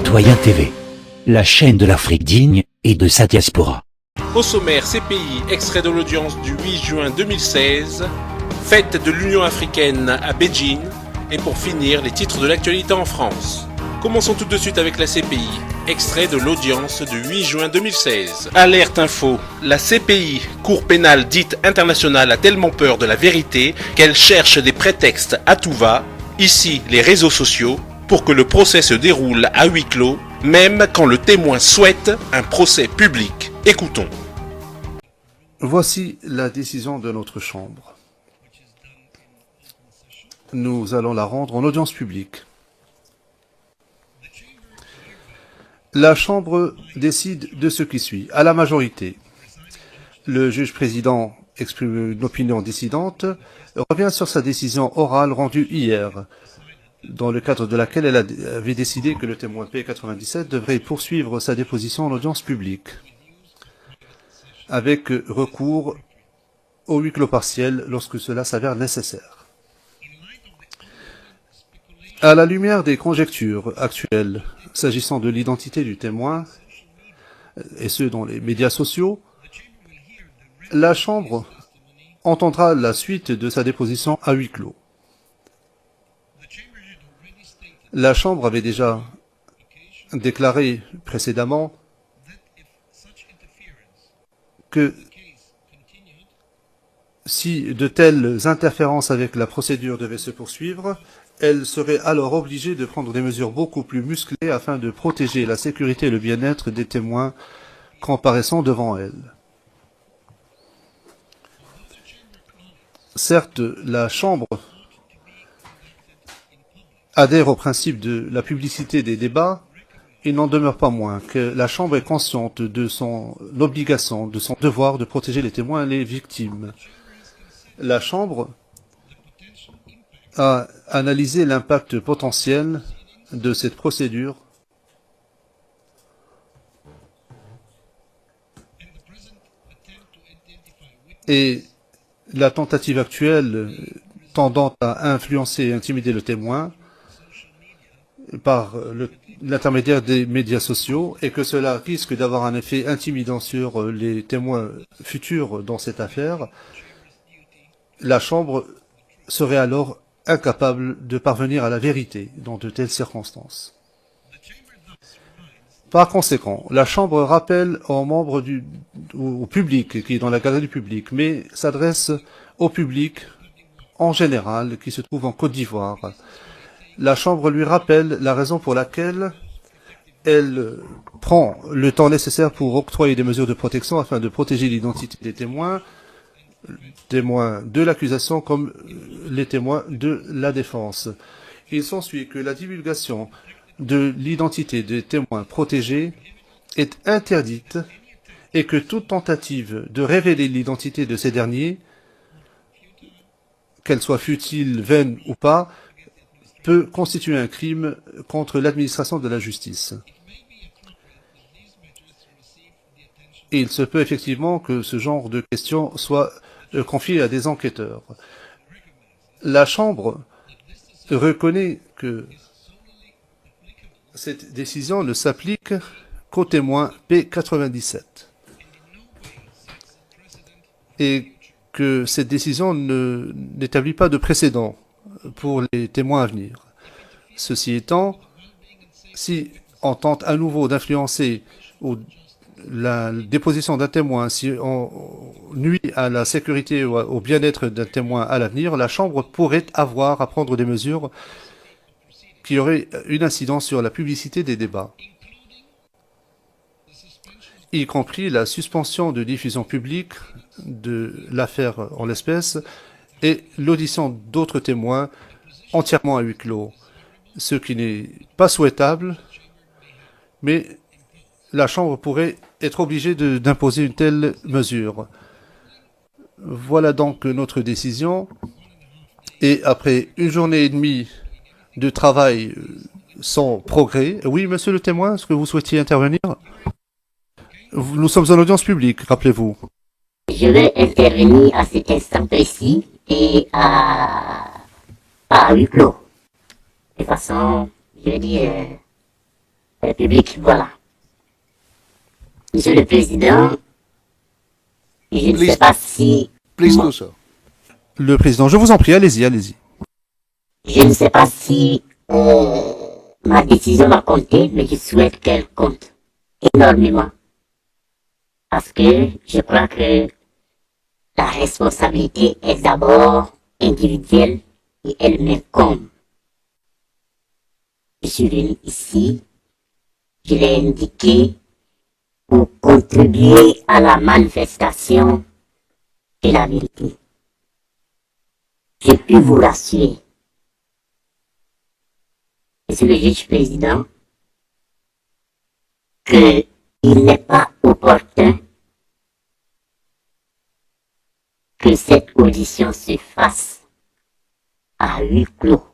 Citoyen TV, la chaîne de l'Afrique digne et de sa diaspora. Au sommaire, CPI, extrait de l'audience du 8 juin 2016, fête de l'Union africaine à Beijing, et pour finir, les titres de l'actualité en France. Commençons tout de suite avec la CPI, extrait de l'audience du 8 juin 2016. Alerte info, la CPI, Cour pénale dite internationale, a tellement peur de la vérité qu'elle cherche des prétextes à tout va, ici les réseaux sociaux, pour que le procès se déroule à huis clos, même quand le témoin souhaite un procès public. Écoutons. Voici la décision de notre Chambre. Nous allons la rendre en audience publique. La Chambre décide de ce qui suit. À la majorité, le juge président exprime une opinion dissidente, revient sur sa décision orale rendue hier, dans le cadre de laquelle elle avait décidé que le témoin P97 devrait poursuivre sa déposition en audience publique, avec recours au huis clos partiel lorsque cela s'avère nécessaire. À la lumière des conjectures actuelles s'agissant de l'identité du témoin, et ce dans les médias sociaux, la Chambre entendra la suite de sa déposition à huis clos. La Chambre avait déjà déclaré précédemment que si de telles interférences avec la procédure devaient se poursuivre, elle serait alors obligée de prendre des mesures beaucoup plus musclées afin de protéger la sécurité et le bien-être des témoins comparaissant devant elle. Certes, la Chambre adhère au principe de la publicité des débats, il n'en demeure pas moins que la Chambre est consciente de son obligation, de son devoir de protéger les témoins et les victimes. La Chambre a analysé l'impact potentiel de cette procédure et la tentative actuelle tendant à influencer et intimider le témoin par l'intermédiaire des médias sociaux et que cela risque d'avoir un effet intimidant sur les témoins futurs dans cette affaire, la Chambre serait alors incapable de parvenir à la vérité dans de telles circonstances. Par conséquent, la Chambre rappelle aux membres au public qui est dans la galerie du public, mais s'adresse au public en général qui se trouve en Côte d'Ivoire. La Chambre lui rappelle la raison pour laquelle elle prend le temps nécessaire pour octroyer des mesures de protection afin de protéger l'identité des témoins de l'accusation comme les témoins de la défense. Il s'ensuit que la divulgation de l'identité des témoins protégés est interdite et que toute tentative de révéler l'identité de ces derniers, qu'elle soit futile, vaine ou pas, peut constituer un crime contre l'administration de la justice. Et il se peut effectivement que ce genre de questions soit confié à des enquêteurs. La Chambre reconnaît que cette décision ne s'applique qu'au témoin P97 et que cette décision n'établit pas de précédent pour les témoins à venir. Ceci étant, si on tente à nouveau d'influencer la déposition d'un témoin, si on nuit à la sécurité ou au bien-être d'un témoin à l'avenir, la Chambre pourrait avoir à prendre des mesures qui auraient une incidence sur la publicité des débats, y compris la suspension de diffusion publique de l'affaire en l'espèce et l'audition d'autres témoins entièrement à huis clos, ce qui n'est pas souhaitable, mais la Chambre pourrait être obligée d'imposer une telle mesure. Voilà donc notre décision. Et après une journée et demie de travail sans progrès... Oui, monsieur le témoin, est-ce que vous souhaitiez intervenir? Nous sommes en audience publique, rappelez-vous. Je vais intervenir à cet instant précis et à huis clos. De façon, je veux dire, République, voilà. Monsieur le Président, je ne sais pas si... Please do so. Le président, je vous en prie, allez-y, allez-y. Je ne sais pas si ma décision va compter, mais je souhaite qu'elle compte énormément. Parce que je crois que la responsabilité est d'abord individuelle et elle m'incombe. Je suis venu ici, je l'ai indiqué, pour contribuer à la manifestation de la vérité. Je puis vous rassurer, Monsieur le juge président, qu'il n'est pas opportun que cette audition se fasse à huis clos,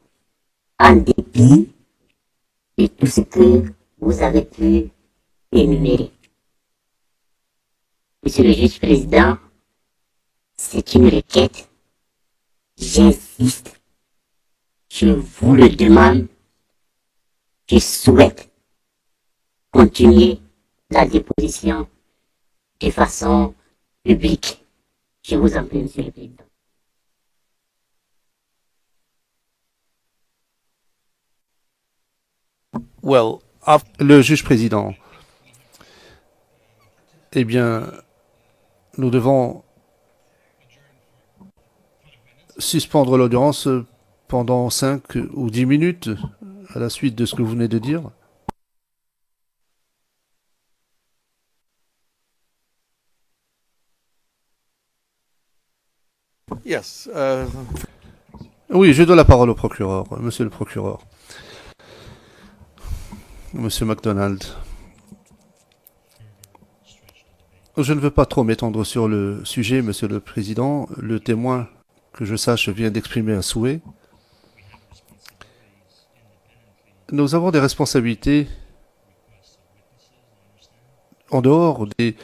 en dépit de tout ce que vous avez pu énumérer. Monsieur le juge président, c'est une requête. J'insiste. Je vous le demande. Je souhaite continuer la déposition de façon publique. Je vous en prie, Monsieur le Président. Well, Le juge président. Eh bien, nous devons suspendre l'audience pendant 5 ou 10 minutes à la suite de ce que vous venez de dire. yes. Oui, je donne la parole au procureur, monsieur le procureur. Monsieur MacDonald. Je ne veux pas trop m'étendre sur le sujet, monsieur le président. Le témoin, que je sache, vient d'exprimer un souhait. Nous avons des responsabilités en dehors des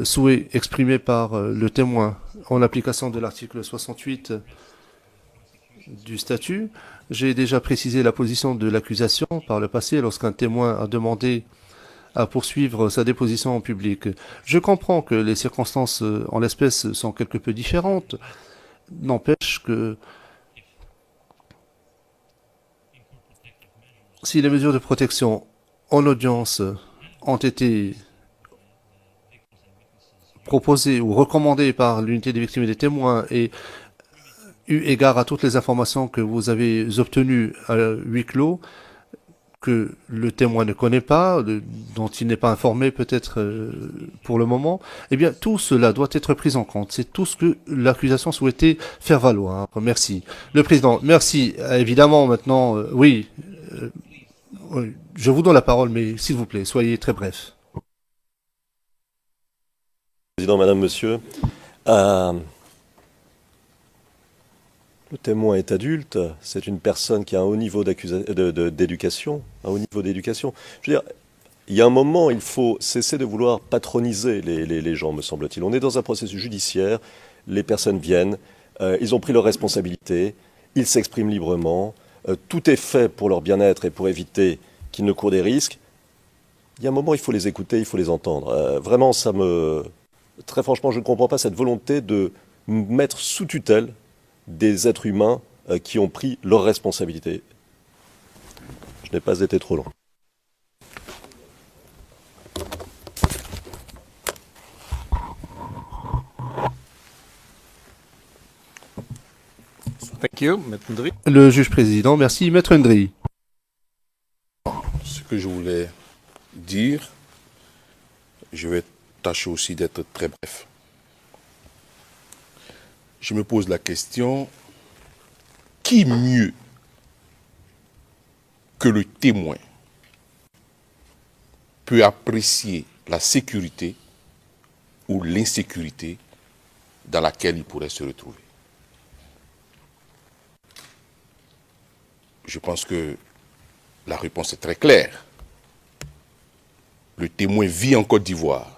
souhaits exprimés par le témoin en application de l'article 68 du statut. J'ai déjà précisé la position de l'accusation par le passé lorsqu'un témoin a demandé à poursuivre sa déposition en public. Je comprends que les circonstances en l'espèce sont quelque peu différentes. N'empêche que si les mesures de protection en audience ont été proposées ou recommandées par l'unité des victimes et des témoins et eu égard à toutes les informations que vous avez obtenues à huis clos, que le témoin ne connaît pas, dont il n'est pas informé peut-être pour le moment, eh bien tout cela doit être pris en compte. C'est tout ce que l'accusation souhaitait faire valoir. Merci. Le président, merci. Évidemment, maintenant, oui, je vous donne la parole, mais s'il vous plaît, soyez très bref. Président, Madame, Monsieur, le témoin est adulte, c'est une personne qui a un haut niveau d'éducation, un haut niveau d'éducation. Je veux dire, il y a un moment, il faut cesser de vouloir patroniser les gens, me semble-t-il. On est dans un processus judiciaire, les personnes viennent, ils ont pris leurs responsabilités, ils s'expriment librement, tout est fait pour leur bien-être et pour éviter qu'ils ne courent des risques. Il y a un moment, il faut les écouter, il faut les entendre. Vraiment, très franchement, je ne comprends pas cette volonté de mettre sous tutelle des êtres humains qui ont pris leurs responsabilités. Je n'ai pas été trop long. Thank you, Maître Ndri. Le juge président, merci. Maître Ndri. Ce que je voulais dire, je vais tâcher aussi d'être très bref. Je me pose la question, qui mieux que le témoin peut apprécier la sécurité ou l'insécurité dans laquelle il pourrait se retrouver? Je pense que la réponse est très claire. Le témoin vit en Côte d'Ivoire.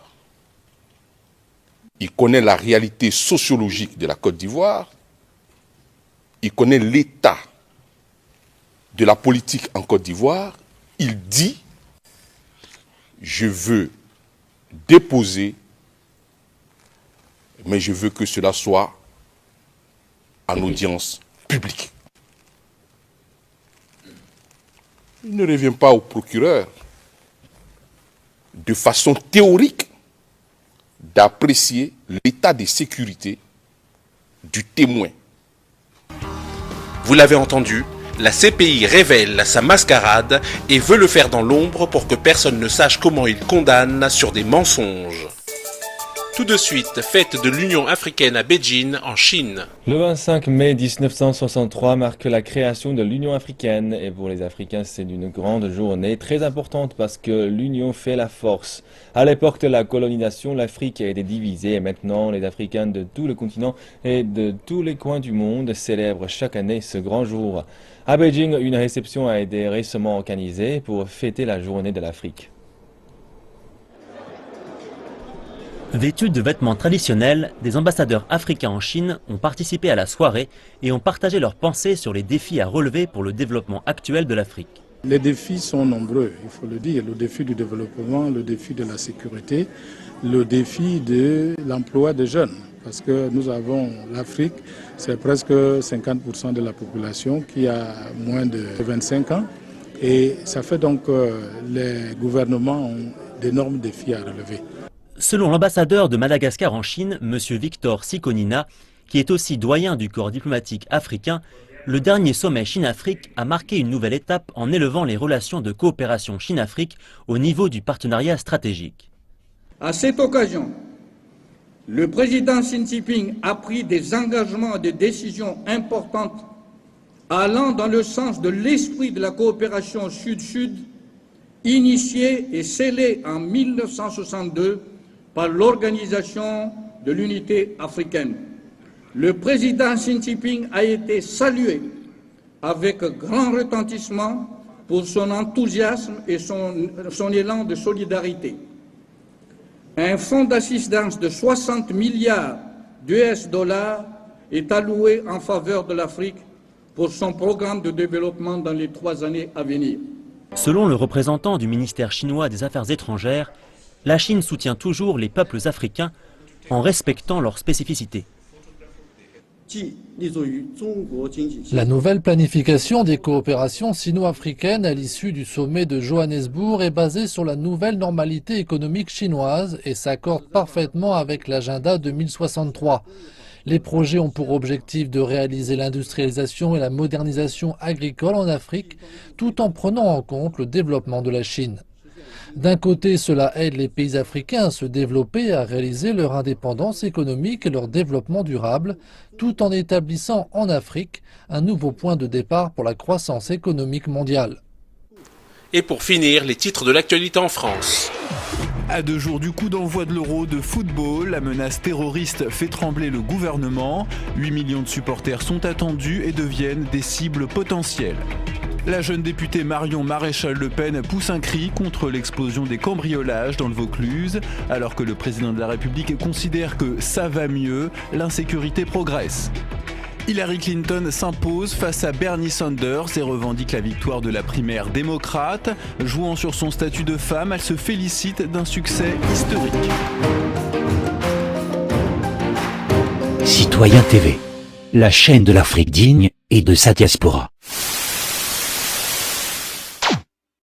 Il connaît la réalité sociologique de la Côte d'Ivoire. Il connaît l'état de la politique en Côte d'Ivoire. Il dit je veux déposer, mais je veux que cela soit en audience publique. Il ne revient pas au procureur de façon théorique d'apprécier l'état de sécurité du témoin. Vous l'avez entendu, la CPI révèle sa mascarade et veut le faire dans l'ombre pour que personne ne sache comment il condamne sur des mensonges. Tout de suite, fête de l'Union africaine à Beijing, en Chine. Le 25 mai 1963 marque la création de l'Union africaine et pour les Africains c'est une grande journée très importante parce que l'Union fait la force. À l'époque de la colonisation, l'Afrique a été divisée et maintenant les Africains de tout le continent et de tous les coins du monde célèbrent chaque année ce grand jour. À Beijing, une réception a été récemment organisée pour fêter la journée de l'Afrique. Vêtus de vêtements traditionnels, des ambassadeurs africains en Chine ont participé à la soirée et ont partagé leurs pensées sur les défis à relever pour le développement actuel de l'Afrique. Les défis sont nombreux, il faut le dire. Le défi du développement, le défi de la sécurité, le défi de l'emploi des jeunes. Parce que nous avons l'Afrique, c'est presque 50% de la population qui a moins de 25 ans. Et ça fait donc que les gouvernements ont d'énormes défis à relever. Selon l'ambassadeur de Madagascar en Chine, M. Victor Sikonina, qui est aussi doyen du corps diplomatique africain, le dernier sommet Chine-Afrique a marqué une nouvelle étape en élevant les relations de coopération Chine-Afrique au niveau du partenariat stratégique. À cette occasion, le président Xi Jinping a pris des engagements et des décisions importantes allant dans le sens de l'esprit de la coopération Sud-Sud, initiée et scellée en 1962 par l'Organisation de l'Unité africaine. Le président Xi Jinping a été salué avec grand retentissement pour son enthousiasme et son élan de solidarité. Un fonds d'assistance de 60 milliards d'US dollars est alloué en faveur de l'Afrique pour son programme de développement dans les 3 années à venir. Selon le représentant du ministère chinois des Affaires étrangères, la Chine soutient toujours les peuples africains en respectant leurs spécificités. La nouvelle planification des coopérations sino-africaines à l'issue du sommet de Johannesburg est basée sur la nouvelle normalité économique chinoise et s'accorde parfaitement avec l'agenda 2063. Les projets ont pour objectif de réaliser l'industrialisation et la modernisation agricole en Afrique, tout en prenant en compte le développement de la Chine. D'un côté, cela aide les pays africains à se développer et à réaliser leur indépendance économique et leur développement durable, tout en établissant en Afrique un nouveau point de départ pour la croissance économique mondiale. Et pour finir, les titres de l'actualité en France. À 2 jours du coup d'envoi de l'Euro de football, la menace terroriste fait trembler le gouvernement. 8 millions de supporters sont attendus et deviennent des cibles potentielles. La jeune députée Marion Maréchal-Le Pen pousse un cri contre l'explosion des cambriolages dans le Vaucluse. Alors que le président de la République considère que ça va mieux, l'insécurité progresse. Hillary Clinton s'impose face à Bernie Sanders et revendique la victoire de la primaire démocrate. Jouant sur son statut de femme, elle se félicite d'un succès historique. Citoyen TV, la chaîne de l'Afrique digne et de sa diaspora.